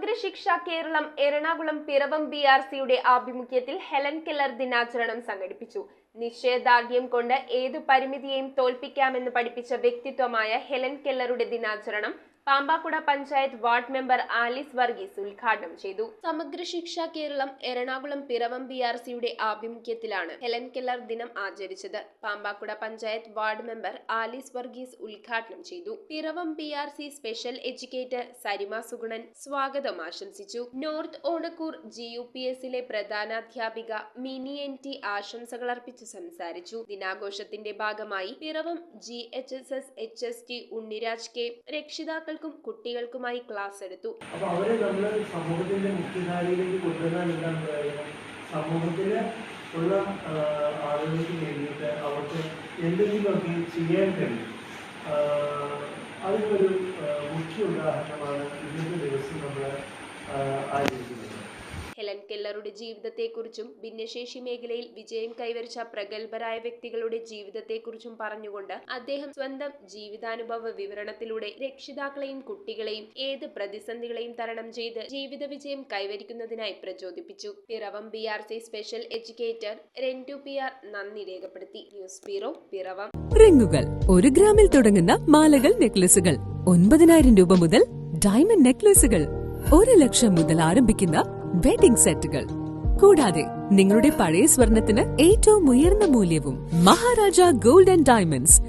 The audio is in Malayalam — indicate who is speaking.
Speaker 1: സമഗ്ര ശിക്ഷ കേരളം എറണാകുളം പിറവം BRCയുടെ ആഭിമുഖ്യത്തിൽ ഹെലൻ കെല്ലർ ദിനാചരണം സംഘടിപ്പിച്ചു. നിശ്ചയദാർഢ്യം കൊണ്ട് ഏതു പരിമിതിയെയും തോൽപ്പിക്കാമെന്ന് പഠിപ്പിച്ച വ്യക്തിത്വമായ ഹെലൻ കെല്ലറുടെ ദിനാചരണം Pampakuda panchayat ward member Alice Varghese ഉദ്ഘാടനം ചെയ്തു. സമഗ്ര ശിക്ഷ കേരളം എറണാകുളം പിറവം BRCയുടെ ആഭിമുഖ്യത്തിലാണ് ഹെലൻ കെല്ലർ ദിനം ആചരിച്ചത്. Pampakuda panchayat ward member Alice Varghese ഉദ്ഘാടനം ചെയ്തു. Piravom BRC special educator Sarima Sugunan സ്വാഗതം ആശംസിച്ചു. നോർത്ത് ഓണക്കൂർ GUPSലെ പ്രധാനാധ്യാപിക മിനി NT ആശംസകൾ അർപ്പിച്ച് സംസാരിച്ചു. ദിനാഘോഷത്തിന്റെ ഭാഗമായി Piravom GHSS HST Unniraj K രക്ഷിതാക്കൾക്കും കുട്ടികൾക്കുമായി ക്ലാസ് എടുത്തു.
Speaker 2: അപ്പോൾ അവരെ നമ്മൾ സമൂഹത്തിന്റെ മുഖ്യധാരയിലേക്ക് കൊണ്ടുവരാനുള്ള സമൂഹത്തിലെ ഉള്ള ആളുകൾക്ക് വേണ്ടിയിട്ട് അവർക്ക് എന്തെങ്കിലുമൊക്കെ ചെയ്യാൻ കഴിയും. അതിനൊരു മുഖ്യ ഉദാഹരണമാണ് ഇന്നത്തെ ദിവസം നമ്മൾ ആചരിക്കുന്നത്.
Speaker 1: ഹെലൻ കെല്ലറുടെ ജീവിതത്തെക്കുറിച്ചും ഭിന്നശേഷി മേഖലയിൽ വിജയം കൈവരിച്ച പ്രഗത്ഭരായ വ്യക്തികളുടെ ജീവിതത്തെക്കുറിച്ചും പറഞ്ഞുകൊണ്ട് അദ്ദേഹം സ്വന്തം ജീവിതാനുഭവ വിവരണത്തിലൂടെ രക്ഷിതാക്കളെയും കുട്ടികളെയും ഏത് പ്രതിസന്ധികളെയും തരണം ചെയ്ത് ജീവിത വിജയം കൈവരിക്കുന്നതിനായി പ്രചോദിപ്പിച്ചു. Piravom BRC special educator Ranju PR നന്ദി രേഖപ്പെടുത്തി. News bureau, Piravom.
Speaker 3: റിങ്ങുകൾ 1 ഗ്രാമിൽ തുടങ്ങുന്ന മാലകൾ, നെക്ലസുകൾ 9,000 രൂപ മുതൽ ഡയമണ്ട് നെക്ലസുകൾ 1 ലക്ഷം മുതൽ ആരംഭിക്കുന്ന വെഡിംഗ് സെറ്റുകൾ, കൂടാതെ നിങ്ങളുടെ പഴയ സ്വർണത്തിന് ഏറ്റവും ഉയർന്ന മൂല്യവും മഹാരാജ ഗോൾഡ് ആൻഡ് ഡയമണ്ട്സ്